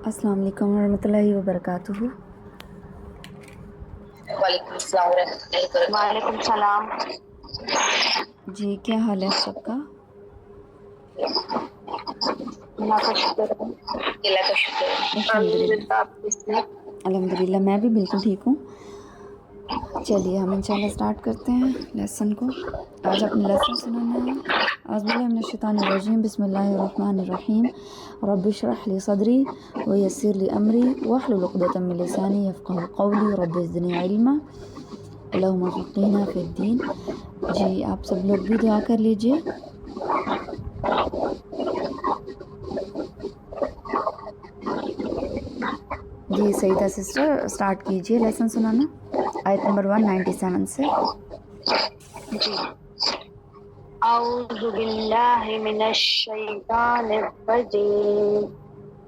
السلام علیکم ورحمۃ اللہ وبرکاتہ۔ وعلیکم السلام ورحمۃ اللہ وبرکاتہ۔ وعلیکم السلام۔ جی کیا حال ہے آپ سب کا؟ اللہ کا شکر ہے۔ اللہ کا شکر ہے۔ الحمدللہ الحمدللہ میں بھی بالکل ٹھیک ہوں۔ چلیے ہم انشاءاللہ اسٹارٹ کرتے ہیں لیسن کو۔ آج اپنے لیسن سنانا ہے اعوذ باللہ من الشیطان الرجیم، بسم اللہ الرحمن الرحیم، رب اشرح لی صدری ویسر لی امری واحلل عقدۃ من لسانی یفقهوا قولی، رب زدنی علما اللہم فقہنا فی الدین۔ جی آپ سب لوگ بھی دعا کر لیجئے۔ جی سعیدہ سسٹر اسٹارٹ کیجئے لیسن سنانا آیت نمبر 197 سے۔ جی اعوذ باللہ من الشیطان الرجیم،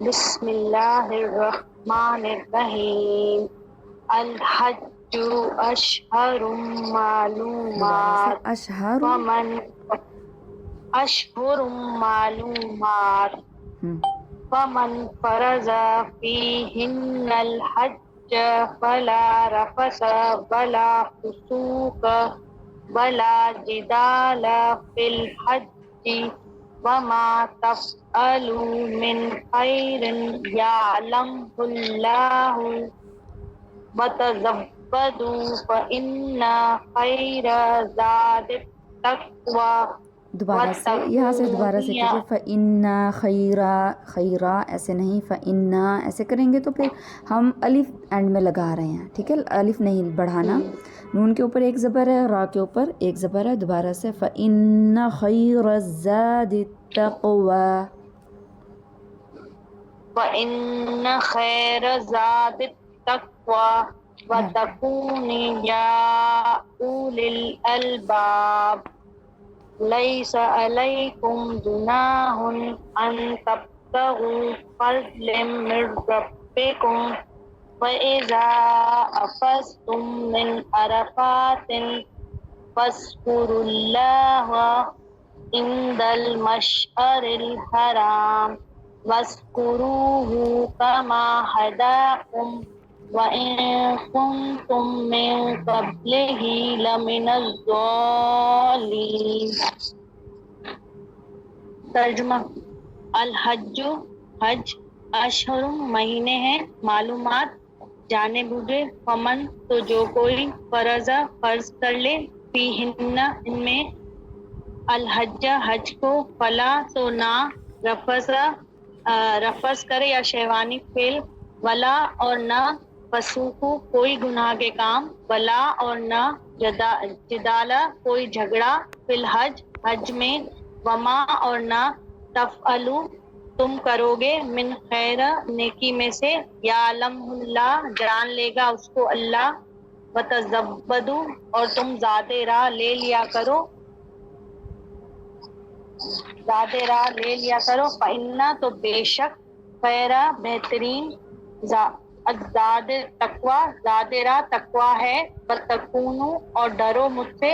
بسم اللہ الرحمن الرحیم، الحج اشہر معلومات، اشہر اشہر معلومات، فمن فرض فیہن الحج فلا رفث ولا فسوق ولا جدال فی الحج وما تفعلوا من خیر یعلمہ اللہ وتزودوا فإن خیر زاد التقوی۔ دوبارہ سے یہاں سے دوبارہ سے کیجئے، فَإِنَّ خَيْرَ، خیرہ ایسے نہیں، فَإِنَّ ایسے کریں گے تو پھر ہم الف اینڈ میں لگا رہے ہیں، ٹھیک ہے، الف نہیں بڑھانا، نون کے اوپر ایک زبر ہے، را کے اوپر ایک زبر ہے، دوبارہ سے فَإِنَّ خَيْرَ الزَّادِ التَّقْوَى، وَإِنَّ خَيْرَ زَادِ التَّقْوَى وَاتَّقُونِ يَا أُولِي الْأَلْبَابِ۔ لَيْسَ عَلَيْكُمْ جُنَاحٌ أَن تَبْتَغُوا فَضْلًا مِّن رَّبِّكُمْ وَإِذَا أَفَضْتُم مِّنْ عَرَفَاتٍ فاذكروا الله عند المشعر الحرام واذكروه كما هداكم وإن كنتم من قبله لمن الضالين۔ ترجمہ، الحج حج، اشہر مہینے ہیں، معلومات جانے بوجھے، فمن تو جو کوئی، فرض فرض کر لے، فیہن ان میں، الحج حج کو، فلا تو نہ، رفث کرے یا شیوانی فعل، ولا اور نہ، فسوق کوئی گناہ کے کام، ولا اور نہ، جدالہ کوئی جھگڑا، فی الحج حج میں، وما اور نہ، تفعلوا تم کرو گے، من خیر نیکی میں سے، یعلمہ اللہ جان لے گا اس کو اللہ، وتزودوا اور تم زیادہ راہ لے لیا کرو، زیادہ راہ لے لیا کرو، فإنہ تو بے شک، خیر بہترین، زاد تقوی زیادہ راہ تقوی ہے، وتقونوا اور ڈرو مجھ سے،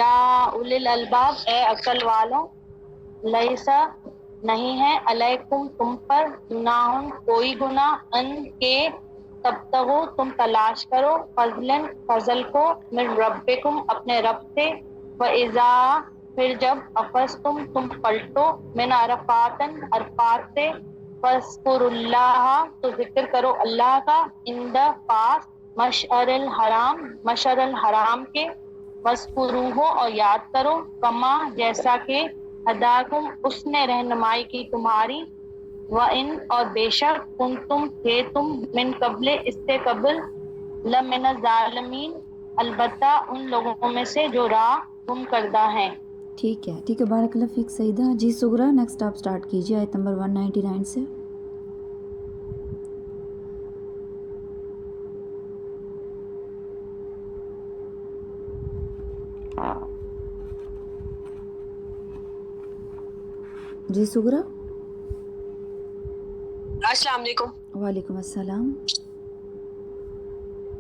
یا اولی الالباب اے عقل والوں، لیسا نہیں ہے، علیکم تم پر، جناح کوئی گناہ، ان کے تبتغوا تم تلاش کرو، فضلا فضل کو، من ربکم اپنے رب سے، وَإِذَا پھر جب افضتم تم پلٹو، من عرفات عرفات سے، فاذکروا اللہ تو ذکر کرو اللہ کا، عند پاس، مشعر الحرام مشعر الحرام کے، واذکروہ اور یاد کرو، کما جیسا کہ، ہداکم اس نے رہنمائی کی تمہاری، وَإِن اور بے شک، کنتم تھے تم، من قبل اس سے قبل، لمن الظالمین البتہ ان لوگوں میں سے جو راہ گم کردہ ہیں۔ ٹھیک ہے بارک اللہ فیک سعیدہ۔ جی سغرا نیکسٹ آپ سٹارٹ کیجئے آیت نمبر 199 سے۔ جی سغرا۔ السلام علیکم۔ وعلیکم السلام۔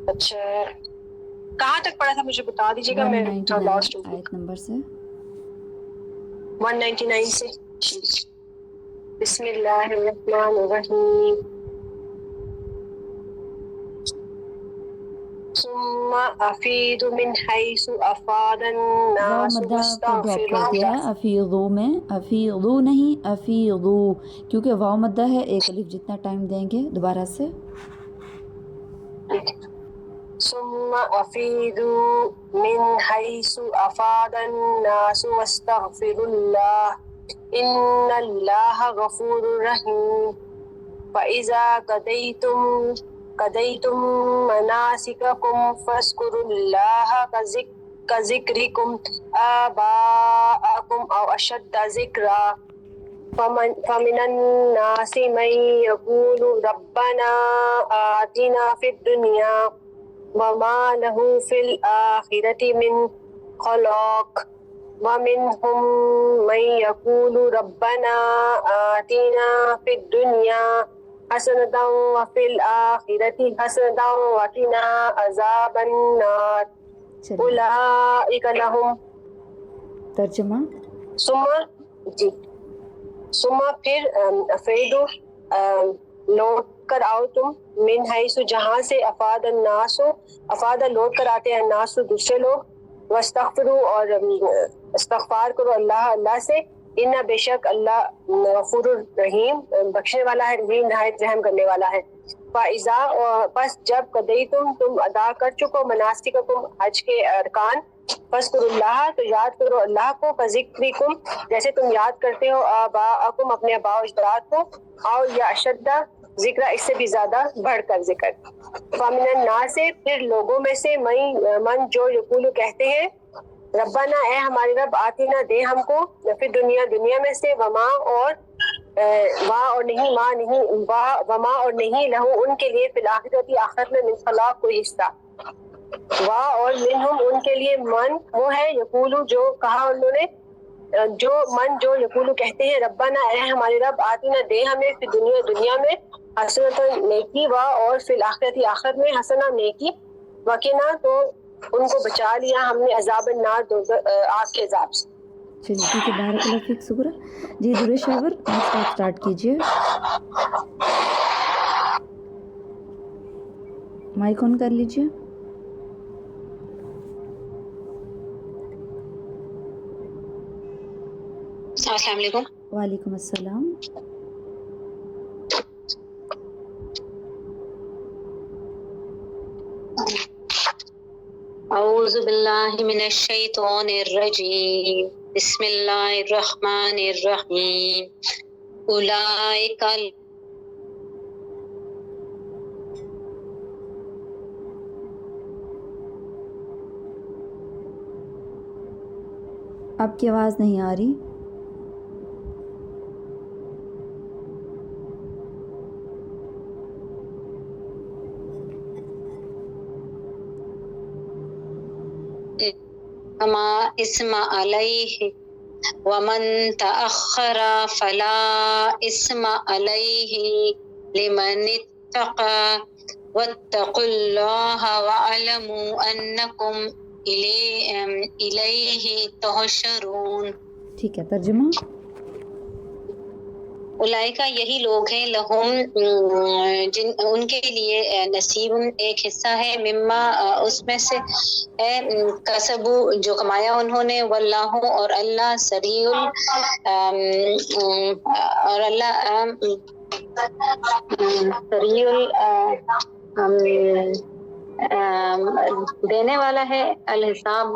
اچھا کہاں تک پڑھا تھا مجھے بتا دیجیے گا، میں لاسٹ ہوں۔ آیت نمبر سے 199 سے۔ بسم اللہ الرحمن الرحیم، أفيدوا من حيث أفاض واو الناس مدہ کو ڈراپ واستغفر کر دیا ہے افیضو میں، افیضو نہیں افیضو، کیونکہ واو مدہ ہے، ایک الف جتنا ٹائم دیں گے دوبارہ سے. ثم أفيدوا من حيث أفاض الناس واستغفروا الله إن الله غفور رحيم. فإذا قضيتم مناسككم فاذكروا الله كذكركم آباءكم أو أشد ذكرا. فمن الناس من يقول ربنا آتنا في الدنيا وما له في الآخرة من خلاق. ومنهم من يقول ربنا آتنا في الدنيا حسنة وفي الآخرة حسنة وقنا عذاب النار. أولئك لهم ترجمہ. ثم پھر افیدو لوٹ کر آؤ تم، من حیث جہاں سے، افاد الناس افاد لوٹ کر آتے ہیں، الناس دوسرے لوگ، واستغفروا اور استغفار کرو اللہ سے، ان بے شک اللہ غفور الرحیم بخشنے والا ہے، رحیم نہایت رحم کرنے والا ہے. فاذا پس جب تم ادا کر چکو مناسککم حج کے ارکان، فاذکروا اللہ تو یاد کرو اللہ کو، کذکرکم جیسے تم یاد کرتے ہو آباءکم اپنے آباء و اجداد کو، او یا اشد ذکر اس سے بھی زیادہ بڑھ کر ذکر. فمن الناس سے پھر لوگوں میں سے من جو یقول کہتے ہیں ربنا اے ہمارے رب آتینا دے ہم کو، پھر دنیا میں سے، وما اور نہیں لہو ان کے لیے فی الآخرۃ آخرت میں من خلاق کوئی حصہ. اور منہم ان کے لیے من وہ ہے یقولو جو کہا انہوں نے، جو یقولو کہتے ہیں ربنا اے ہمارے رب آتینا دے ہمیں فی دنیا میں حسنۃ نیکی، اور فی الآخرۃ آخرت میں حسنہ نیکی، وقنا تو ان کو بچا لیا ہم نے عذاب النار آگ کے عذاب سے. چلیے ٹھیک ہے، بارک اللہ فیک، شکر. جی درود شاور نیکسٹ آپ اسٹارٹ کیجیے، مائک آن کر لیجیے. السلام علیکم. وعلیکم السلام. اعوذ باللہ من الشیطان الرجیم، بسم اللہ الرحمن الرحیم. اولئک آپ کی آواز نہیں آ رہی. وما اسم علیہ ومن تأخر فلا اسم علیہ لمن اتقى واتقوا اللہ واعلموا انکم الیہ تحشرون. ٹھیک ہے، ترجمہ. اولئکہ یہی لوگ ہیں، لہم ان کے لیے نصیب ایک حصہ ہے، مما اس میں سے ہے، کسبو جو کمایا انہوں نے، واللہ اور اللہ سریع اور اللہ سریع دینے والا ہے، الحساب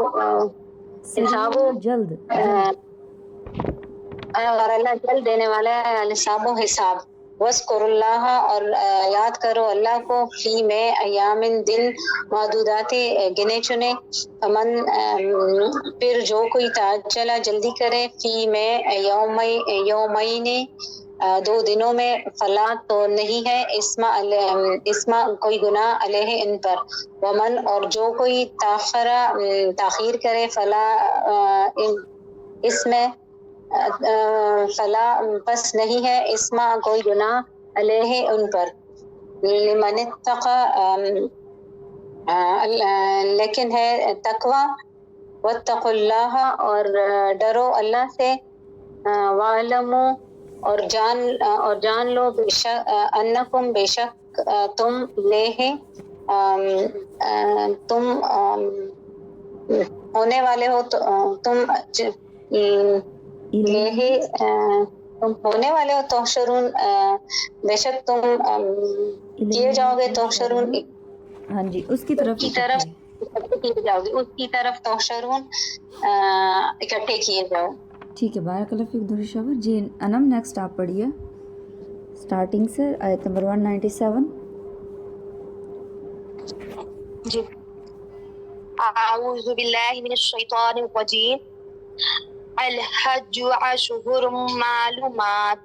حساب جلد اور اللہ جلد دینے والا ہے، الحساب و حساب. وَاذْكُرُوا اللَّهَ اور یاد کرو اللہ کو، فی میں ایام دن معدودات گنے چنے، فمن پھر جو کوئی تعجلہ جلدی کرے، فی میں یومین 2 دنوں میں، فلا تو نہیں ہے اسما کوئی گناہ علیہ ان پر، ومن اور جو کوئی تاخیر کرے، فلا اس میں فلا پس نہیں ہے اسما کوئی گناہ علیہ ان پر، لمن اتقى لیکن ہے تقوی، واتقوا اللہ اور ڈرو اللہ سے، وَاعْلَمُوا اور جان لو بے شک انکم بے شک تم لے تم ہونے والے ہو تو تم یہ تم ہونے والے ہو تحشرون بے شک تم کیے جاؤ گے تحشرون ہاں جی اس کی طرف کیے جاؤ گے اس کی طرف تحشرون اکٹھے کیے جاؤ. ٹھیک ہے بارک اللہ فیک درود شاور. جی انم نیکسٹ آپ پڑھیے اسٹارٹنگ سے آیت نمبر 197. جی اعوذ باللہ من الشیطان الرجیم. الحج اشہر معلومات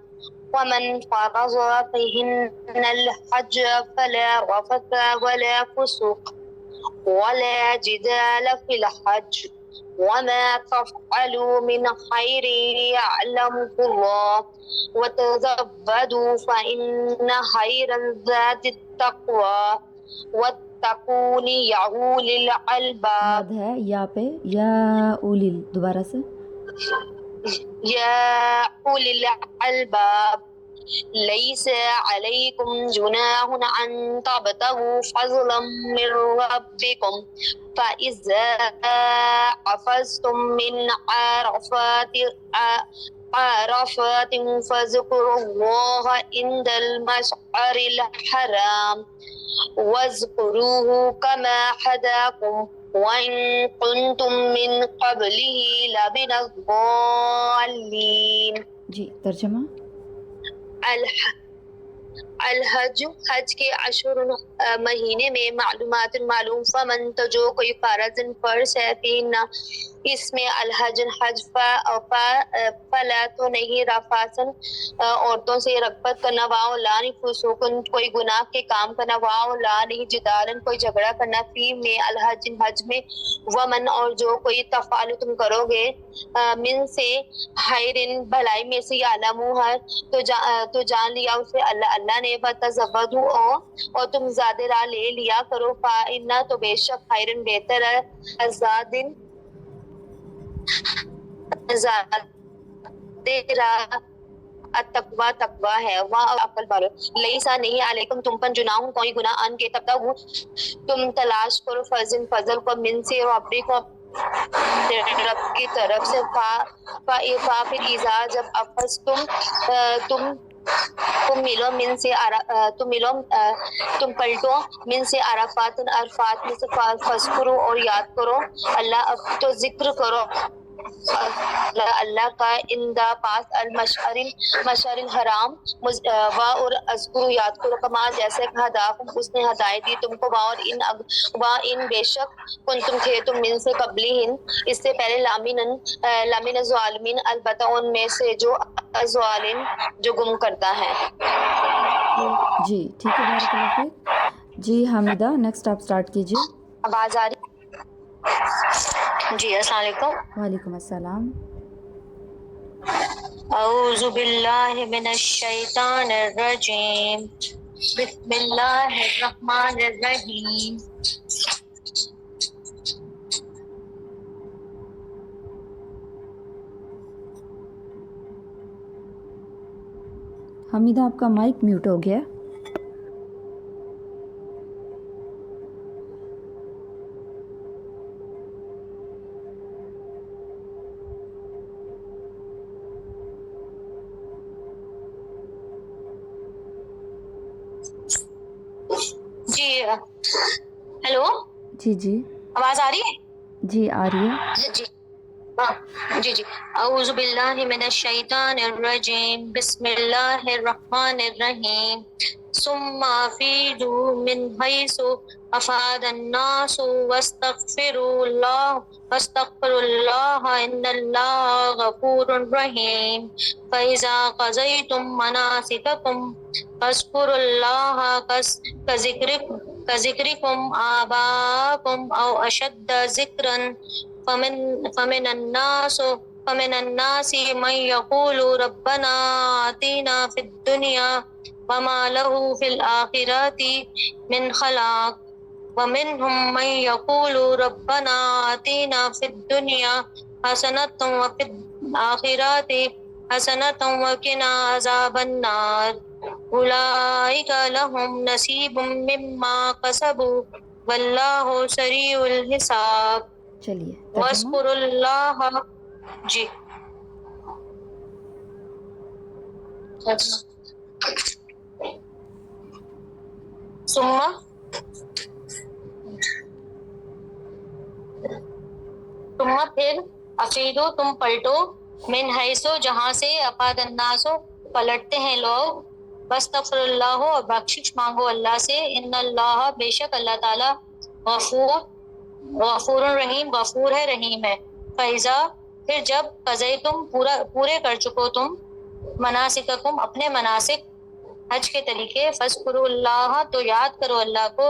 ومن فرض فيهن الحج فلا رفث ولا فسوق ولا جدال في الحج وما تفعلوا من خير يعلمه الله وتزودوا فإن خير الزاد التقوى واتقون يا أولي الألباب. یاد ہے یا پہ یا اولیل دوبارہ سے يا أولي الألباب ليس عليكم جناح أن تبتغوا فضلا من ربكم فإذا حفظتم من عرفات فاذكروا الله عند المشعر الحرام واذكروه كما هداكم وإن كنتم من قبله لمن الضالين. جی ترجمہ. الحج حج کے اشہر مہینے میں معلومات معلوم فمن تو جو کوئی فرض ہے فینا اس میں الحج حج فلا تو نہیں رفاسن عورتوں سے رغبت کرنا واؤ لا نہیں فسوقن کوئی گناہ کے کام کرنا واؤ لا نہیں جدالن کوئی جھگڑا کرنا فی میں الحج حج میں ومن اور جو کوئی تفعل تم کرو گے من سے خیرن بھلائی میں سے علمو ہے تو جان لیا اسے اللہ نے بتزودو اور تم زیادہ راہ لے لیا کرو فائنہ تو بے شک خیرن بہتر ہے زادن زیادہ راہ التقوی تقوی ہے وہاں عقل والو لیسا نہیں علیکم تم پر جناح کوئی گناہ ان کے تب تم تلاش کرو فضل کو من سے ربی کو رب کی طرف سے پھر ایزا جب افس تم ملو من سے تم پلٹو من سے عرفات میں سے فذکرو اور یاد کرو اللہ تو ذکر کرو اللہ کا اندہ پاس المشعر الحرام و اور اذکرو یاد کرو کما جیسے ہداکم اس نے ہدایت دی تم کو اور ان بے شک کن تم تھے تم من سے قبلہن اس سے پہلے لامن ظالمین البتہ ان میں سے جو ظالم جو گم کرتا ہے. جی ٹھیک ہے بارک اللہ فیک. جی حامدہ نیکسٹ آپ اسٹارٹ کیجیے. آواز آ رہی؟ جی السلام علیکم. وعلیکم السلام. اعوذ باللہ من الشیطان الرجیم بسم اللہ الرحمن الرحیم. حمیدہ آپ کا مائک میوٹ ہو گیا. جی ہیلو جی جی آواز آ رہی ہے؟ جی آ رہی ہے. جی جی اعوذ باللہ من الشیطان الرجیم بسم اللہ الرحمن الرحیم ثم افیدوا من حیث افاد الناس واستغفروا اللہ ان اللہ غفور رحیم فاذا قضیتم مناسککم فاذکروا اللہ كذكركم آباءكم أو أشد ذكرا فمن الناس من يقول ربنا آتنا في الدنيا وما له في الآخرة من خلاق ومنهم من يقول ربنا آتنا في الدنيا حسنة وفي الآخرة حسنة وقنا عذاب النار أولئك لهم نصيب مما كسبوا والله سريع الحساب چلیے ترجمہ. واذكروا الله جی ثم پھر افیدو تم پلٹو من حیثو جہاں سے افاد الناسو پلٹتے ہیں لوگ واستغفر اللہ اور بخشش مانگو اللہ سے ان اللہ بے شک اللہ تعالی غفور رحیم غفور ہے رحیم ہے فیضا پھر جب قضی تم پورے کر چکو تم مناسککم اپنے مناسک حج کے طریقے فذکروا اللہ تو یاد کرو اللہ کو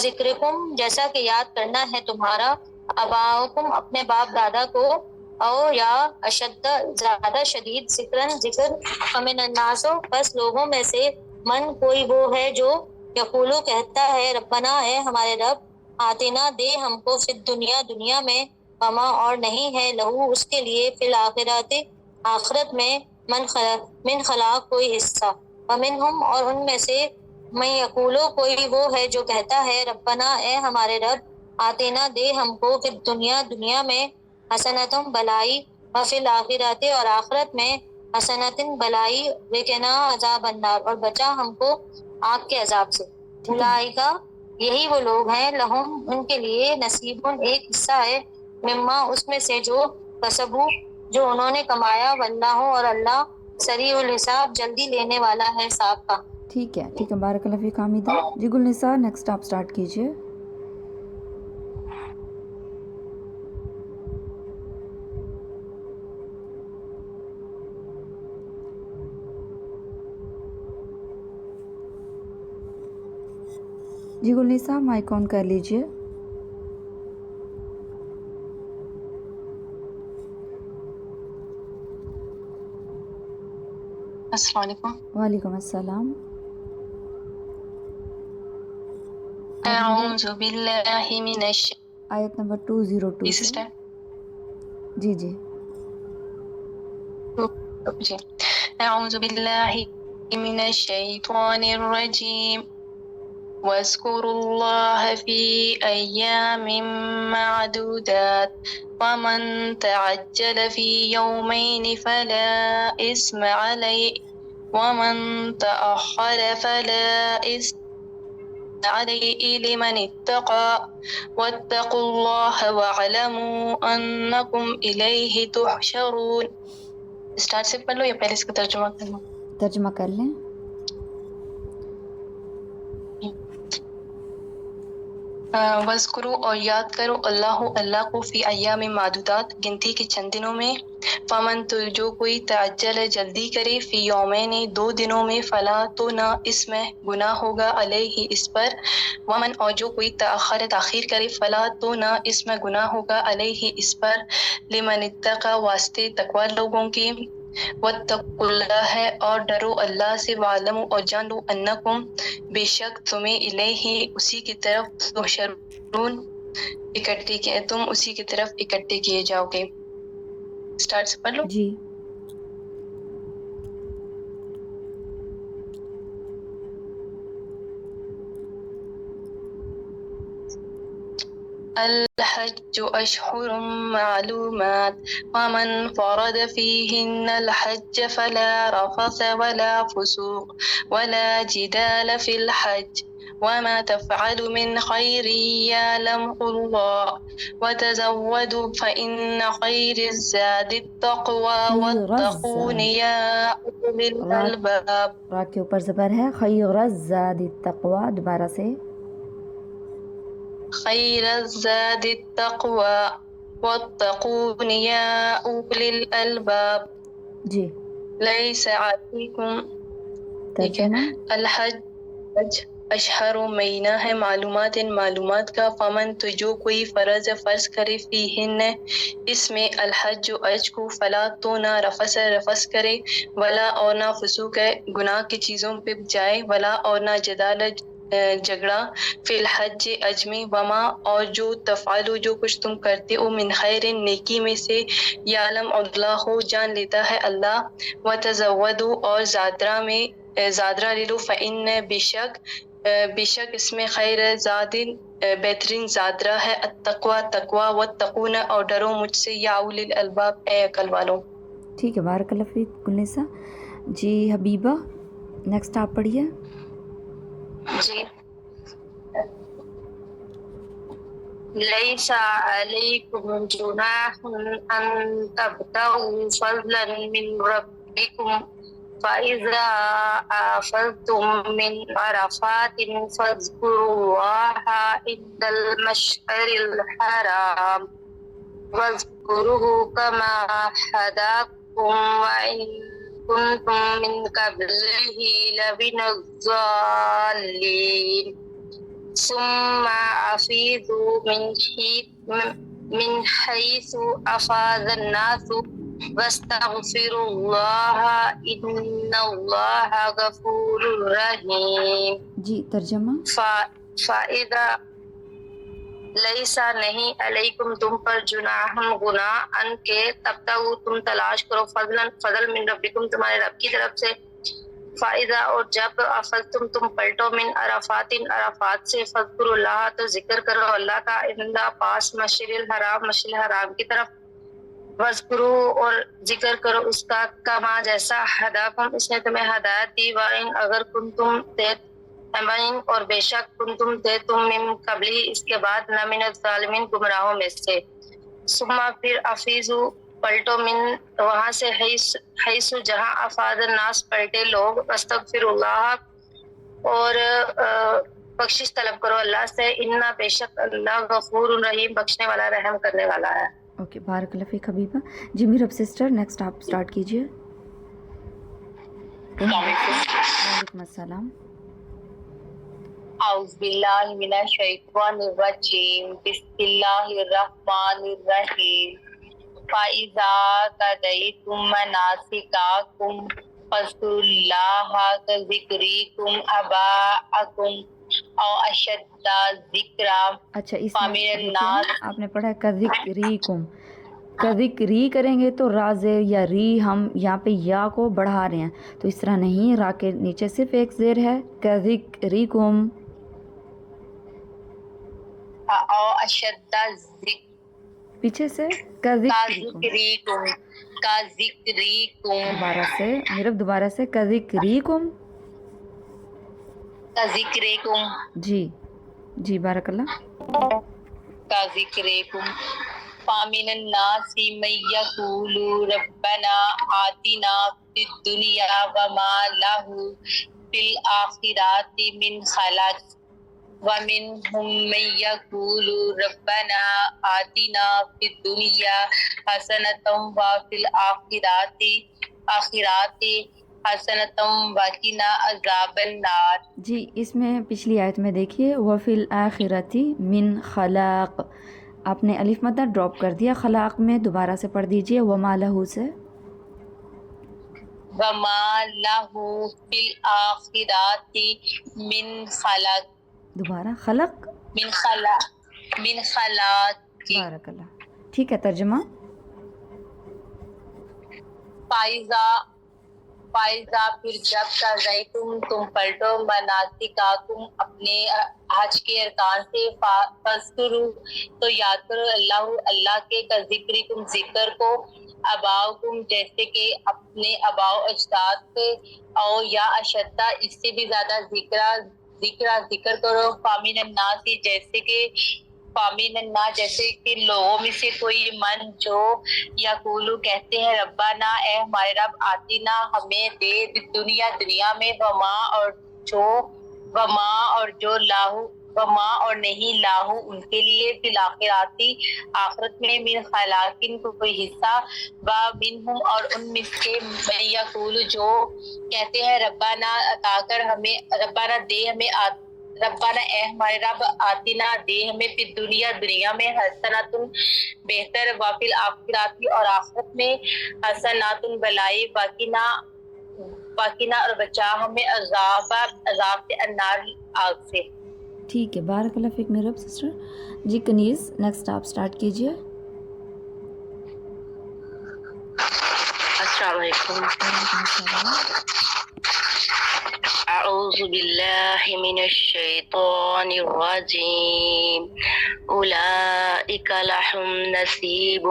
ذکرکم جیسا کہ یاد کرنا ہے تمہارا آباؤکم اپنے باپ دادا کو او یا اشد زیادہ شدید ذکر فمن الناس بس لوگوں میں سے من کوئی وہ ہے جو یقولو کہتا ہے ربنا ہے ہمارے رب آتنا دے ہم کو فی الدنیا دنیا میں وما اور نہیں ہے لہو اس کے لیے فی الآخرات آخرت میں من خلاق کوئی حصہ ومنہم اور ان میں سے من یقولو کوئی وہ ہے جو کہتا ہے ربنا اے ہمارے رب آتنا دے ہم کو فی الدنیا دنیا میں حسنتم بلائی وفی الآخرات اور آخرت میں حسنتن بلائی وقنا عذاب النار اور بچا ہم کو آگ کے عذاب سے اولئکا یہی وہ لوگ ہیں لہم ان کے لیے نصیبن ایک حصہ ہے مما اس میں سے جو کسبو جو انہوں نے کمایا واللہ اور اللہ سریع الحساب جلدی لینے والا ہے حساب کا. ٹھیک ہے بارک اللہ فیک حامدہ. جی گلنثار نیکسٹ آپ سٹارٹ کیجئے. جی گلنثار مائک آن کر لیجئے. السلام علیکم. وعلیکم السلام. اعوذ باللہ من آیت نمبر 202 سے. سسٹر جی جی اعوذ باللہ من الشیطان الرجیم واذکروا اللہ فی ایام معدودات ومن تعجل فی یومین فلا اسم علیہ ومن تأخر فلا اسم علیہ لمن اتقى واتقوا اللہ واعلموا انکم الیہ تحشرون. اسٹارٹ سے پڑھ لو یا پہلے اس کا ترجمہ کرنا؟ ترجمہ کر لیں. وذکرو اور یاد کرو اللہ کو فی ایام معدودات گنتی کے چند دنوں میں فمن تو جو کوئی تعجل جلدی کرے فی یومین 2 دنوں میں فلا تو نہ اس میں گناہ ہوگا علیہ اس پر ومن اور جو کوئی تاخیر کرے فلا تو نہ اس میں گناہ ہوگا علیہ اس پر لمن اتقى واسطے تقوی لوگوں کی واتقوا اللہ اور ڈرو اللہ سے وعلموا اور جان لو انکم بے شک تمہیں الیہ اسی کی طرف تحشرون تم اسی کی طرف اکٹھے کیے جاؤ گے. اسٹارٹ سے پڑھ لو. جی الحج أشهر معلومات ومن فرض فيهن الحج فلا رفث ولا فسوق ولا جدال في الحج وما تفعل من خير يعلمه الله وتزودوا فإن خير الزاد التقوى واتقون يا أولي الألباب. را کے اوپر زبر ہے. خیر الزاد التقوی. دوبارہ سے. خیر الزاد التقوى واتقون يا أولي الألباب. جی لیس علیکم. ترجمہ. الحج اشہر مہینہ ہے معلومات کا فمن تو جو کوئی فرض کرے فیہن اس میں الحج جو حج کو فلا تو نہ رفس کرے ولا اور نہ فسوق ہے گناہ کی چیزوں پہ جائے ولا اور نہ جھگڑا فی الحج اج میں وما اور جو تفعلو جو کچھ تم کرتے ہو من خیر نیکی میں سے یعلم اللہ جان لیتا ہے اللہ وتزودوا اور زادرہ لے لو فإن بے شک اس میں خیر زاد بہترین زادرہ ہے التقوی تقوی واتقون اور ڈرو مجھ سے یا اولی الالباب اے عقل والوں. ٹھیک ہے، بارک اللہ فیک النساء. جی حبیبہ نیکسٹ آپ پڑھیے. جی. ليس عليكم جناح أن تبتغوا فضلا من ربكم فإذا أفضتم من عرفات فاذكروا الله عند المشعر الحرام واذكروه كما هداكم وإن كنتم من قبله لمن الضالين ثم أفيضوا من حيث أفاض الناس واستغفروا الله إن الله غفور رحيم. جی ترجمہ. فائدہ لیسا نہیں علیکم تم پر جناح گناہ ان کے تبتغوا تم تلاش کرو فضل من ربکم تمہارے رب کی طرف سے فائدہ اور جب افضتم تم پلٹو من عرفات عرفات سے فذکروا اللہ تو ذکر کرو اللہ کا عند پاس مشعر الحرام کی طرف وذکروا اور ذکر کرو اس کا کما جیسا ہداکم اس نے تمہیں ہدایت دی وان اگر کنتم اور بے شک کنتم تھے تم من قبلی اس کے بعد نہ من الظالمین گمراہوں میں سے ثم پھر افیضوا پلٹو من وہاں سے حیث جہاں افاض الناس پلٹے لوگ استغفر اللہ اور بخشش طلب کرو اللہ سے ان بے شک اللہ غفور رحیم بخشنے والا رحم کرنے والا ہے. اوکے بارک اللہ فیک حبیبہ. جی میرا سسٹر نیکسٹ آپ اسٹارٹ کیجیے. وعلیکم السلام. اعوذ باللہ من الشیطان الرجیم بسم اللہ الرحمن الرحیم. فَإِذَا قَضَيْتُم مَّنَاسِكَكُمْ فاذكروا الله كذكركم آباءكم أو أشد ذكرا. اچھا اس میں آپ نے پڑھا ہے کذکریکم. کذکری کریں گے تو را زیر یا ری ہم یہاں پہ یا کو بڑھا رہے ہیں تو اس طرح نہیں، را کے نیچے صرف ایک زیر ہے کذکریکم. أو أشد ذكرا پیچھے سے کذکریکم. دوبارہ سے میرب دوبارہ سے کذکریکم. جی جی بارک اللہ. كذكركم فمن الناس من يقول ربنا آتنا في الدنيا وما له في الآخرة من خلاق ومنهم من يقول ربنا آتنا في الدنيا حسنة وفي الآخرة حسنة وقنا عذاب النار. جی اس میں پچھلی آیت میں دیکھیے وفی الآخرتی من خلاق آپ نے الف مدہ ڈراپ کر دیا، خلاق میں دوبارہ سے پڑھ دیجئے وما لہو سے وما له في الآخرة من خلاق. دوبارہ خلق من خلاق. بارک اللہ. ٹھیک ہے ترجمہ. فائزہ پھر جب تم پلٹو مناسکاکم اپنے حج کے ارکان سے فذکروا تو یاد کرو اللہ کے کا ذکرکم ذکر کو اباؤکم جیسے کہ اپنے اباؤ اجداد پہ او یا اشدہ اس سے بھی زیادہ ذکر کرو فامن الناس جیسے کہ لوگوں میں سے کوئی من جو یا کولو کہتے ہیں ربنا اے ہمارے رب آتینا ہمیں دے دنیا میں وما اور جو لاہو وما اور نہیں لاہو ان کے لیے فی الآخراتی آخرت میں من خلاقین کو کوئی حصہ و منہم اور ان میں سے من یقول جو کہتے ہیں ربنا عطا کر ہمیں ربنا دے ہمیں ربنا اے ہمارے رب آتینا دے ہمیں فی دنیا میں حسناتن بہتر وافی الآخراتی اور آخرت میں حسناتن بلائی وقنا وقنا اور بچا ہمیں عذاب سے النار آگ سے. ٹھیک ہے، بارک اللہ فیک میرے رب سسٹر. جی کنیز نیکسٹ آپ سٹارٹ کیجئے. السلام علیکم. وعلیکم السلام. اعوذ باللہ من الشیطان الرجیم. اولئک لهم نصیب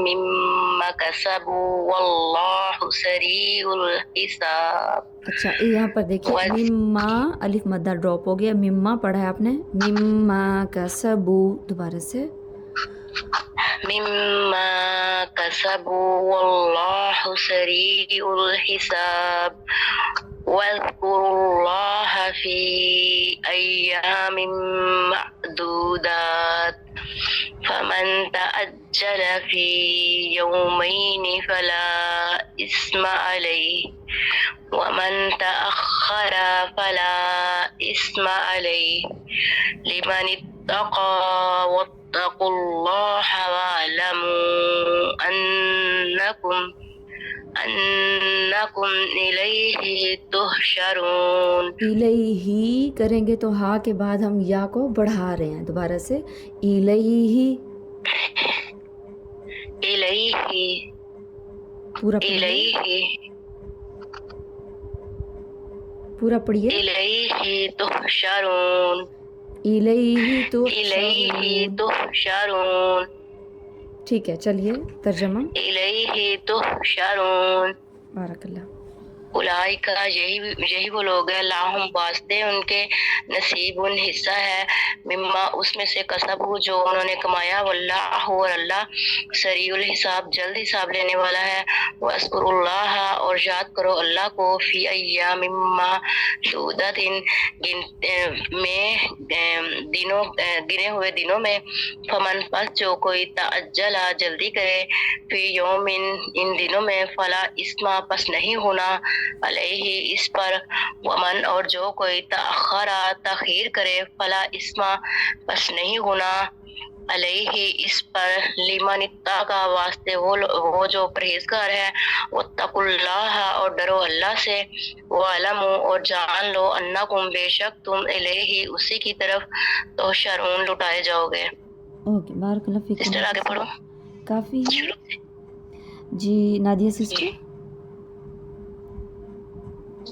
مما کسبوا واللہ سریع الحساب. اچھا یہاں پر دیکھیے مما الف مدہ ڈراپ ہو گیا. مما پڑھا ہے آپ نے، مما کسبو. دوبارہ سے مما کسبوا واللہ سریع الحساب. واذکروا اللہ فی ایام معدودات. فمن تعجل فی یومین فلا اسم علیہ ومن تأخر فلا اسم علیہ لمن اتقى واتقوا اللہ واعلموا انکم الیہ تحشرون. الیہ کریں گے تو ہا کے بعد ہم یا کو بڑھا رہے ہیں. دوبارہ سے الیہ پورا پڑھیے. الیہ تحشرون. الیہ الیہ تحشرون. ٹھیک ہے چلیے ترجمہ. الیہ تحشرون. بارک اللہ. اولئک یہی وہ لوگ ہیں لاہم واسطے ان کے نصیب حصہ ہے مما اس میں سے کسب جو انہوں نے کمایا. واللہ اور اللہ سریع الحساب جلد حساب لینے والا ہے. واذکروا اللہ اور یاد کرو اللہ کو فی ایام معدودات گنے ہوئے دنوں میں. فمن پس جو کوئی تعجل جلدی کرے فی یوم ان دنوں میں فلا اسم پس نہیں ہونا علیہ اس پر. ومن اور جو کوئی تأخر تاخیر کرے فلا اسم پس نہیں ہونا علیہ اس پر. لمن اتقى واسطے وہ جو پرہیزگار ہے. واتقوا اللہ اور ڈرو اللہ سے. وعلموا اور جان لو انکم بے شک تم الیہ اسی کی طرف تحشرون لٹائے جاؤ گے. اوکے بارک اللہ فیک. سسٹر آگے پڑھو. کافی ہے. جی نادیہ سسٹر.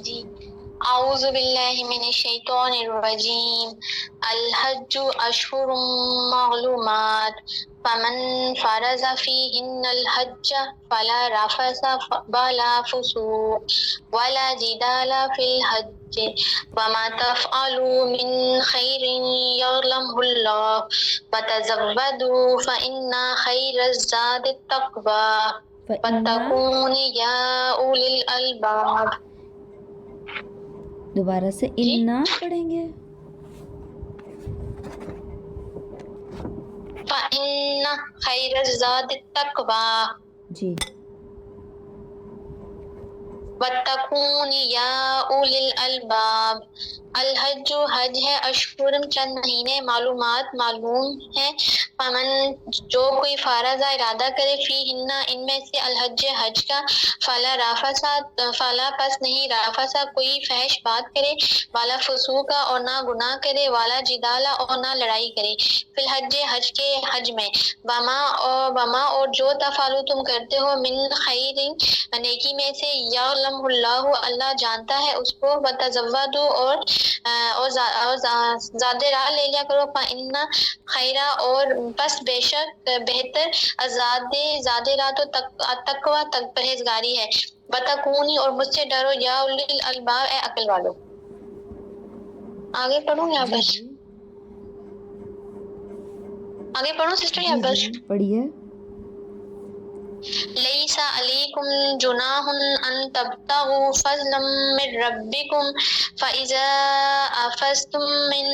جی اعوذ باللہ من الشیطان الرجیم. الحج اشہر معلومات. فمن فرض فیہن الحج فلا رفث ولا فسوق ولا جدال فی الحج وما تفعلوا من خیر یعلمہ اللہ وتزودوا فإن خیر الزاد التقوی واتقون یا اولی الالباب. دوبارہ سے انا پڑھیں گے. فإن خیر الزاد التقوی جی واتقون یا اولی الالباب. الحج حج ہے. اشہر چند مہینے. معلومات معلوم ہے. فمن جو کوئی فارض ارادہ کرے فیہن ان میں سے الحج حج کا. فلا رافسا فلا پس نہیں رافسا کوئی فحش بات کرے. والا فسوقا اور نہ گناہ کرے. والا جدالا اور نہ لڑائی کرے. فی الحج حج کے حج میں. وما اور جو تفعلوا تم کرتے ہو من خیر نیکی میں سے یعلم اللہ اللہ جانتا ہے اس کو. وتزودوا اور زیادہ راہ لے لیا کرو. فإن خیرہ اور پس بے شک بہتر زیادہ راہ تو تقوی تک پرہیزگاری ہے. وتقونی اور مجھ سے ڈرو یا اولی الالباب اے عقل والو. آگے پڑھوں یا بس آگے پڑھوں سسٹر یا بس پڑھیے. لیس علیکم جناح ان تبتغوا فضلا من ربکم فاذا افضتم من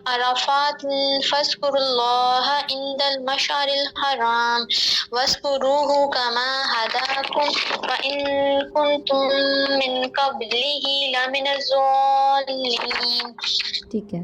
عرفات فاذکروا اللہ عند المشعر الحرام واذکروه کما ہداکم وان کنتم من قبلہ لمن الضالین. ٹھیک ہے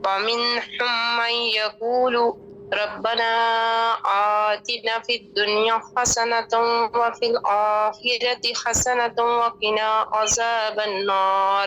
ومنهم من يقول ربنا آتنا في الدنيا حسنة وفي الآخرة حسنة وقنا عذاب النار।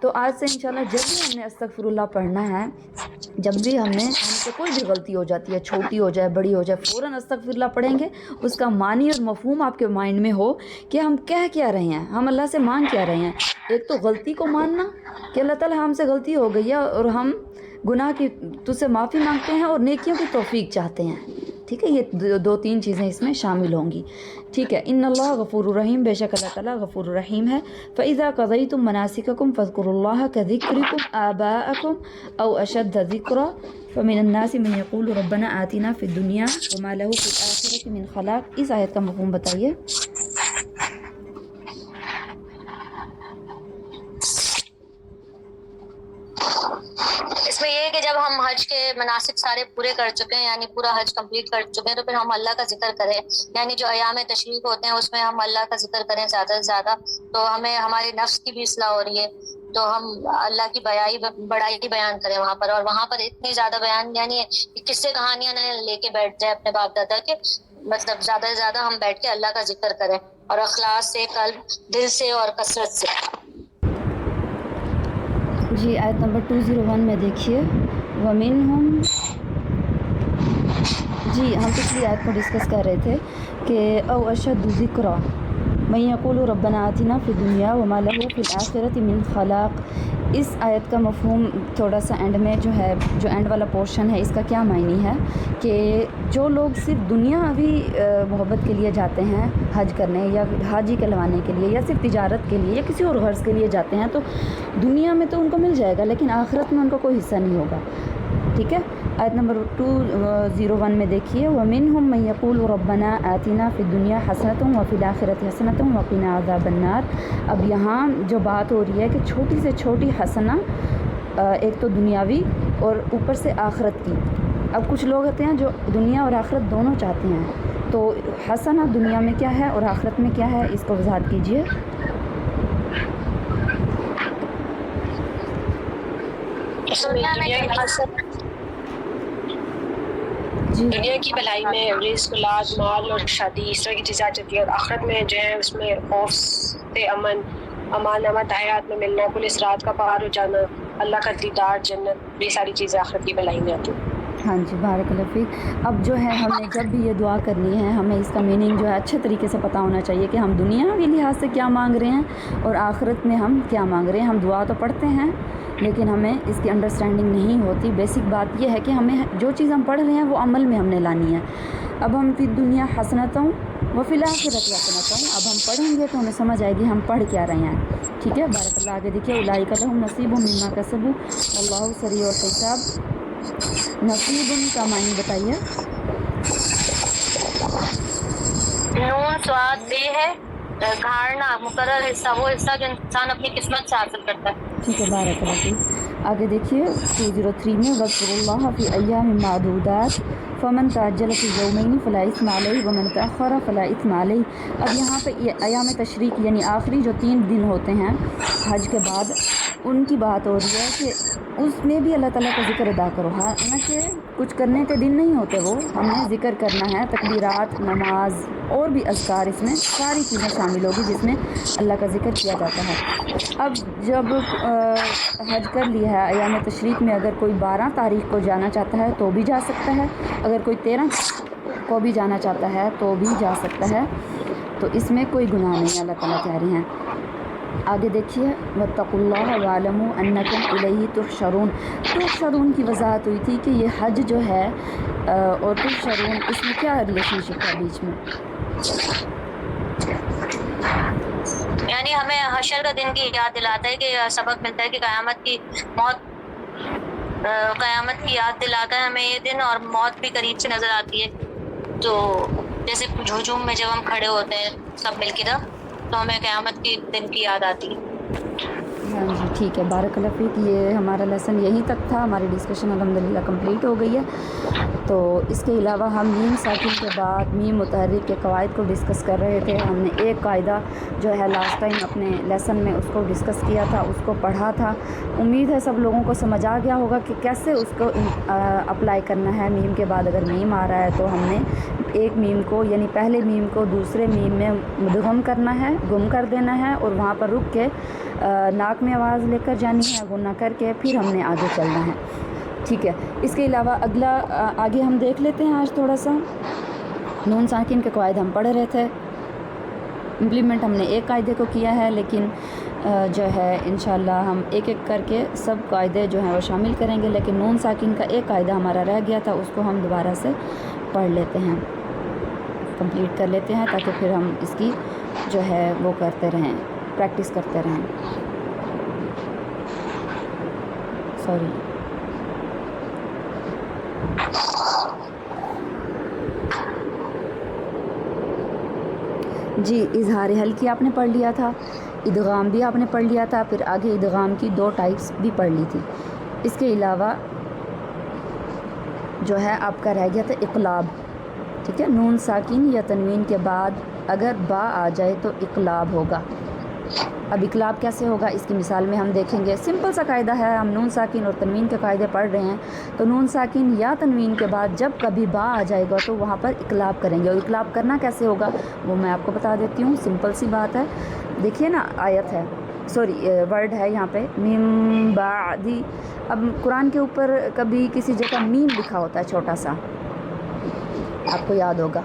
تو آج سے انشاءاللہ جب بھی ہم نے استغفراللہ پڑھنا ہے، جب بھی ہم سے کوئی بھی غلطی ہو جاتی ہے، چھوٹی ہو جائے بڑی ہو جائے، فوراً استغفراللہ پڑھیں گے، اس کا معنی اور مفہوم آپ کے مائنڈ میں ہو کہ ہم کہہ کیا رہے ہیں، ہم اللہ سے مانگ کیا رہے ہیں۔ ایک تو غلطی کو ماننا کہ اللہ تعالیٰ ہم سے غلطی ہو گئی ہے اور ہم گناہ کی تجھ سے معافی مانگتے ہیں اور نیکیوں کی توفیق چاہتے ہیں، ٹھیک ہے، یہ دو تین چیزیں اس میں شامل ہوں گی، ٹھیک ہے۔ ان اللہ غفور الرحیم، بے شک اللہ تعالیٰ غفور الرحیم ہے۔ فَإِذَا قَضَيْتُم مَنَاسِكَكُمْ فاذْكُرُوا اللَّهَ كَذِكْرِكُمْ آبَاءَكُمْ أَوْ أَشَدَّ ذِكْرًا فَمِنَ النَّاسِ مَن يَقُولُ رَبَّنَا آتِنَا فِي الدُّنْيَا وَمَا لَهُ فِي الْآخِرَةِ مِنْ خَلَاقٍ۔ اس آیت کا مفہوم بتائیے۔ اس میں یہ ہے کہ جب ہم حج کے مناسک سارے پورے کر چکے ہیں، یعنی پورا حج کمپلیٹ کر چکے ہیں، تو پھر ہم اللہ کا ذکر کریں، یعنی جو ایام تشریق ہوتے ہیں اس میں ہم اللہ کا ذکر کریں زیادہ سے زیادہ، تو ہمیں ہمارے نفس کی بھی اصلاح ہو رہی ہے، تو ہم اللہ کی بڑائی بیان کریں وہاں پر، اور وہاں پر اتنی زیادہ بیان، یعنی قصے کہانیاں نہ لے کے بیٹھ جائے اپنے باپ دادا کے، مطلب زیادہ سے زیادہ ہم بیٹھ کے اللہ کا ذکر کریں، اور اخلاص سے، قلب، دل سے اور کثرت سے۔ جی آیت نمبر 201 میں دیکھیے، وَمِنْهُمْ، جی ہم پچھلی آیت کو ڈسکس کر رہے تھے کہ او اشد ذکرا من یقول ربنا آتنا فی الدنیا وما له فی الآخرۃ من خلاق۔ اس آیت کا مفہوم تھوڑا سا اینڈ میں جو اینڈ والا پورشن ہے، اس کا کیا معنی ہے کہ جو لوگ صرف دنیاوی محبت کے لیے جاتے ہیں حج کرنے، یا حاجی کہلوانے کے لیے، یا صرف تجارت کے لیے، یا کسی اور غرض کے لیے جاتے ہیں، تو دنیا میں تو ان کو مل جائے گا لیکن آخرت میں ان کو کوئی حصہ نہیں ہوگا، ٹھیک ہے۔ آیت نمبر 201 میں دیکھیے، وَمِنْهُم مَن يَقُولُ رَبَّنَا آتِنَا فِي الدُّنْيَا حَسَنَةً وَفِي الْآخِرَةِ حَسَنَةً وَقِنَا عَذَابَ النَّارِ۔ اب یہاں جو بات ہو رہی ہے کہ چھوٹی سے چھوٹی حسنہ، ایک تو دنیاوی اور اوپر سے آخرت کی۔ اب کچھ لوگ ہوتے ہیں جو دنیا اور آخرت دونوں چاہتے ہیں، تو حسنہ دنیا میں کیا ہے اور آخرت میں کیا ہے، اس کو وضاحت کیجیے۔ دنیا کی بھلائی میں رزق، اولاد، مال اور شادی، اس طرح کی چیزیں آ جاتی ہیں، اور آخرت میں جو ہے اس میں خوف سے امان حیات میں ملنا، پولیس رات کا پار ہو جانا، اللہ کا دیدار، جنت، یہ ساری چیزیں آخرت کی بھلائی میں آتی ہیں۔ ہاں جی، بارک اللہ فیک۔ اب جو ہے ہمیں جب بھی یہ دعا کرنی ہے، ہمیں اس کا میننگ جو ہے اچھے طریقے سے پتہ ہونا چاہیے کہ ہم دنیاوی لحاظ سے کیا مانگ رہے ہیں اور آخرت میں ہم کیا مانگ رہے ہیں۔ ہم دعا تو پڑھتے ہیں لیکن ہمیں اس کی انڈرسٹینڈنگ نہیں ہوتی۔ بیسک بات یہ ہے کہ ہمیں جو چیز ہم پڑھ رہے ہیں وہ عمل میں ہم نے لانی ہے۔ اب ہم فی دنیا حسنتوں وفی الآخرۃ حسنتوں، اب ہم پڑھیں گے تو ہمیں سمجھ آئے گی ہم پڑھ کیا رہے ہیں، ٹھیک ہے۔ بارک اللہ، آگے دیکھیے، اولئک لہم نصیب مما کسبوا واللہ سریع الحساب۔ نصیب کا معنی بتائیے۔ نون سواد بے ہے، گھاڑنا، مقرر حصہ، وہ حصہ جو انسان اپنی قسمت سے حاصل کرتا ہے، ٹھیک ہے، بارک اللہ فیک۔ آگے دیکھیے 203 میں، وَاذْكُرُوا اللَّهَ فِي أَيَّامٍ مَّعْدُودَاتٍ فَمَن تَعَجَّلَ فِي يَوْمَيْنِ فَلَا إِثْمَ عَلَيْهِ وَمَن تَأَخَّرَ فَلَا إِثْمَ عَلَيْهِ۔ اب یہاں پہ ایام تشریق یعنی آخری جو 3 دن ہوتے ہیں حج کے بعد، ان کی بات ہو رہی ہے کہ اس میں بھی اللہ تعالیٰ کا ذکر ادا کرو، حالانکہ کچھ کرنے کے دن نہیں ہوتے، وہ ہم نے ذکر کرنا ہے، تکبیرات، نماز اور بھی اذکار، اس میں ساری چیزیں شامل ہوگی جس میں اللہ کا ذکر کیا جاتا ہے۔ اب جب حج کر لیا ہے، ایام تشریق میں اگر کوئی 12 تاریخ کو جانا چاہتا ہے تو بھی جا سکتا ہے، اگر کوئی 13 کو بھی جانا چاہتا ہے تو بھی جا سکتا ہے، تو اس میں کوئی گناہ نہیں، اللہ تعالیٰ کہہ رہے ہیں۔ آگے دیکھیے، وَاتَّقُوا اللَّهَ وَاعْلَمُوا أَنَّكُمْ إِلَيْهِ تُحْشَرُونَ۔ تحشرون کی وضاحت ہوئی تھی کہ یہ حج جو ہے اور تحشرون، اس میں کیا ریلیشن شپ ہے بیچ میں؟ یعنی ہمیں حشر کا دن کی یاد دلاتا ہے، کہ سبق ملتا ہے کہ قیامت کی یاد دلاتا ہے ہمیں یہ دن، اور موت بھی قریب سے نظر آتی ہے، تو جیسے ہجوم میں جب ہم کھڑے ہوتے ہیں سب مل کے تو ہمیں قیامت کی دن کی یاد آتی ہے۔ ہاں جی، ٹھیک ہے، بارک اللہ فیک۔ یہ ہمارا لیسن یہیں تک تھا، ہماری ڈسکشن الحمدللہ کمپلیٹ ہو گئی ہے۔ تو اس کے علاوہ ہم میم ساکن کے بعد میم متحرک کے قواعد کو ڈسکس کر رہے تھے۔ ہم نے ایک قاعدہ جو ہے لاسٹ ٹائم اپنے لیسن میں اس کو ڈسکس کیا تھا، اس کو پڑھا تھا۔ امید ہے سب لوگوں کو سمجھ آ گیا ہوگا کہ کیسے اس کو اپلائی کرنا ہے۔ میم کے بعد اگر میم آ رہا ہے تو ہم نے ایک میم کو یعنی پہلے میم کو دوسرے میم میں مدغم کرنا ہے، گم کر دینا ہے، اور وہاں پر رک کے ناک میں آواز لے کر جانی ہے، غنہ کر کے پھر ہم نے آگے چلنا ہے. ٹھیک ہے. اس کے علاوہ اگلا آگے ہم دیکھ لیتے ہیں. آج تھوڑا سا نون ساکن کے قواعد ہم پڑھ رہے تھے. امپلیمنٹ ہم نے ایک قاعدے کو کیا ہے، لیکن جو ہے انشاءاللہ ہم ایک ایک کر کے سب قاعدے جو ہیں وہ شامل کریں گے. لیکن نون ساکن کا ایک قاعدہ ہمارا رہ گیا تھا، اس کو ہم دوبارہ سے پڑھ لیتے ہیں، کمپلیٹ کر لیتے ہیں، تاکہ پھر ہم اس کی جو ہے وہ کرتے رہیں، پریکٹس کرتے رہیں. سوری. جی، اظہار حل کی آپ نے پڑھ لیا تھا، ادغام بھی آپ نے پڑھ لیا تھا، پھر آگے ادغام کی 2 ٹائپس بھی پڑھ لی تھی. اس کے علاوہ جو ہے آپ کا رہ گیا تھا اقلاب. ٹھیک ہے. نون ساکن یا تنوین کے بعد اگر با آ جائے تو اقلاب ہوگا. اب اقلاب کیسے ہوگا اس کی مثال میں ہم دیکھیں گے. سمپل سا قاعدہ ہے، ہم نون ساکن اور تنوین کے قاعدے پڑھ رہے ہیں، تو نون ساکن یا تنوین کے بعد جب کبھی با آ جائے گا تو وہاں پر اقلاب کریں گے. اور اقلاب کرنا کیسے ہوگا وہ میں آپ کو بتا دیتی ہوں. سمپل سی بات ہے. دیکھیے نا، آیت ہے، سوری ورڈ ہے یہاں پہ میم بعدی. اب قرآن کے اوپر کبھی کسی جگہ میم لکھا ہوتا ہے چھوٹا سا، آپ کو یاد ہوگا.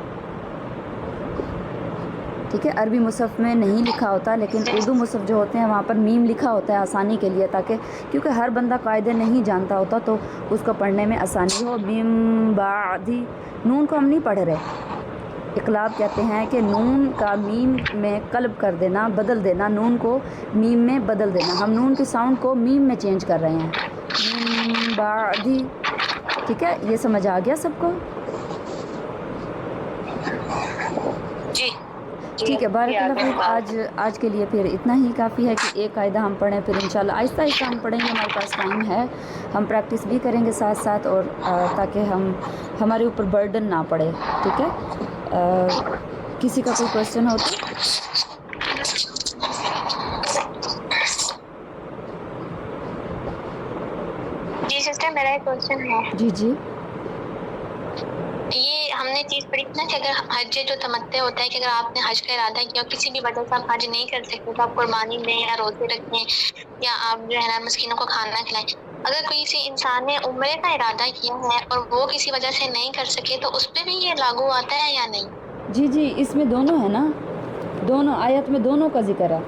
ٹھیک ہے. عربی مصحف میں نہیں لکھا ہوتا، لیکن اردو مصحف جو ہوتے ہیں وہاں پر میم لکھا ہوتا ہے آسانی کے لیے، تاکہ کیونکہ ہر بندہ قاعدے نہیں جانتا ہوتا تو اس کو پڑھنے میں آسانی ہو. میم بعدی. نون کو ہم نہیں پڑھ رہے. اقلاب کہتے ہیں کہ نون کا میم میں قلب کر دینا، بدل دینا، نون کو میم میں بدل دینا. ہم نون کے ساؤنڈ کو میم میں چینج کر رہے ہیں. میم بعدی. ٹھیک ہے. یہ سمجھ آ گیا سب کو؟ جی. ٹھیک ہے. بارک اللہ فیک. آج کے لیے پھر اتنا ہی کافی ہے کہ ایک قاعدہ ہم پڑھیں، پھر انشاءاللہ آہستہ آہستہ ہم پڑھیں گے. ہمارے پاس ٹائم ہے، ہم پریکٹس بھی کریں گے ساتھ ساتھ، اور تاکہ ہمارے اوپر برڈن نہ پڑے. ٹھیک ہے. کسی کا کوئی کوشچن ہو تو؟ جی سسٹر، میرا ایک کوشچن ہے. جی جی. یہ ہم نے چیز پڑھی تھی نا کہ اگر حج جو تمتع ہوتا ہے کہ اگر آپ نے حج کا ارادہ کیا اور کسی بھی وجہ سے آپ حج نہیں کر سکتے تو آپ قربانی دیں یا روزے رکھیں یا آپ جو ہے نا مسکینوں کو کھانا کھلائیں. اگر کسی انسان نے عمرے کا ارادہ کیا ہے اور وہ کسی وجہ سے نہیں کر سکے تو اس پہ بھی یہ لاگو آتا ہے یا نہیں؟ جی جی، اس میں دونوں ہے نا، دونوں آیت میں دونوں کا ذکر ہے.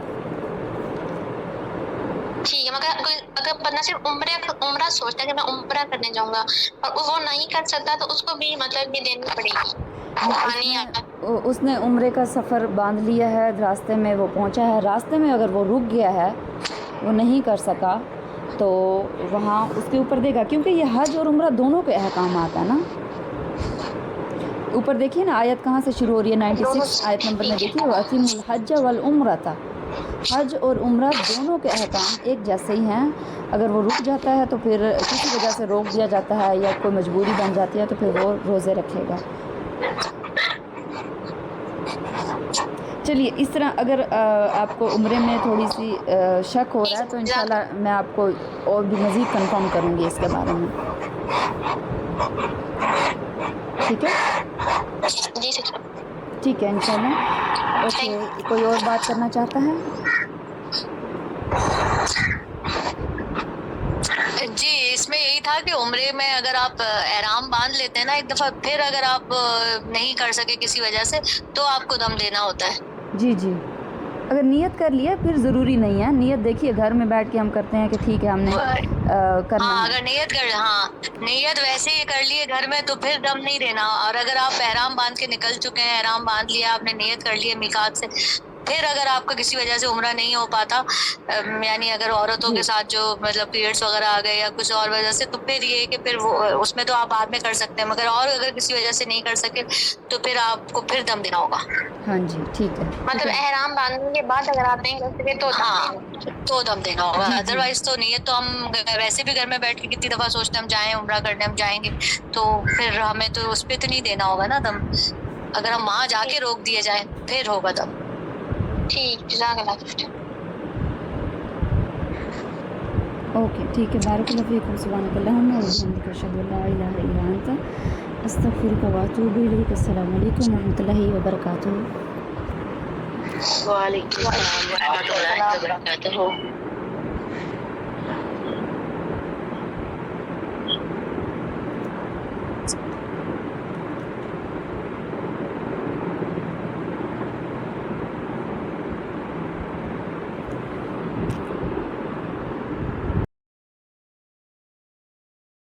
ٹھیک ہے. مگر اگر بندہ صرف عمرہ سوچتا ہے کہ میں عمرہ کرنے جاؤں گا اور وہ نہیں کر سکتا تو اس کو بھی مطلب یہ دینی پڑے گی. اس نے عمرے کا سفر باندھ لیا ہے، راستے میں وہ پہنچا ہے، راستے میں اگر وہ رک گیا ہے، وہ نہیں کر سکا، تو وہاں اس کے اوپر دے گا، کیونکہ یہ حج اور عمرہ دونوں کے احکامات ہیں نا. اوپر دیکھیے نا آیت کہاں سے شروع ہو رہی ہے، 96 آیت نمبر میں دیکھیے. وَأَتِمُّ الْحَجَّ وَالْعُمْرَةَ. حج اور عمرہ دونوں کے احکام ایک جیسے ہی ہیں. اگر وہ رک جاتا ہے تو پھر کسی وجہ سے روک دیا جاتا ہے یا کوئی مجبوری بن جاتی ہے تو پھر وہ روزے رکھے گا. چلیے، اس طرح اگر آپ کو عمرے میں تھوڑی سی شک ہو رہا ہے تو انشاءاللہ میں آپ کو اور بھی مزید کنفرم کروں گی اس کے بارے میں. ٹھیک ہے. ٹھیک ہے انشاءاللہ. اوکے. کوئی اور بات کرنا چاہتا ہے؟ جی، اس میں یہی تھا کہ عمرے میں اگر آپ احرام باندھ لیتے ہیں نا ایک دفعہ، پھر اگر آپ نہیں کر سکے کسی وجہ سے تو آپ کو دم دینا ہوتا ہے. جی جی. اگر نیت کر لیا پھر ضروری نہیں ہے. نیت دیکھیے گھر میں بیٹھ کے ہم کرتے ہیں کہ ٹھیک ہے ہم نے کرنا ہاں، ہے. اگر نیت ویسے ہی کر لیے گھر میں تو پھر دم نہیں دینا. اور اگر آپ احرام باندھ کے نکل چکے ہیں، احرام باندھ لیا آپ نے، نیت کر لی میقات سے، پھر اگر آپ کا کسی وجہ سے عمرہ نہیں ہو پاتا، یعنی اگر عورتوں کے ساتھ جو مطلب پیریڈس وغیرہ آ گئے یا کچھ اور وجہ سے، تو پھر یہ کہ پھر وہ اس میں تو آپ بعد میں کر سکتے ہیں، مگر اور اگر کسی وجہ سے نہیں کر سکے تو پھر آپ کو پھر دم دینا ہوگا. ہاں جی ٹھیک ہے. مطلب احرام باندھنے کے بعد اگر آپ نہیں کر سکے تو دم دینا ہوگا. جی جی. ادروائز تو نیت تو ہم ویسے بھی گھر میں بیٹھ کے کتنی دفعہ سوچتے ہیں ہم جائیں عمرہ کرنے، ہم جائیں گے، تو پھر ہمیں تو اس پہ تو نہیں دینا ہوگا نا دم. اگر ہم وہاں جا کے روک دیے جائیں پھر ہوگا دم. ٹھیک. جزاک اللہ. اوکے ٹھیک ہے. بارک اللہ فیکم. سبحانک اللہم و بحمدک، اشہد ان لا الہ الا انت استغفرک و اتوب الیک. السلام علیکم و رحمۃ اللہ وبرکاتہ. وعلیکم السلام ورحمۃ اللہ وبرکاتہ.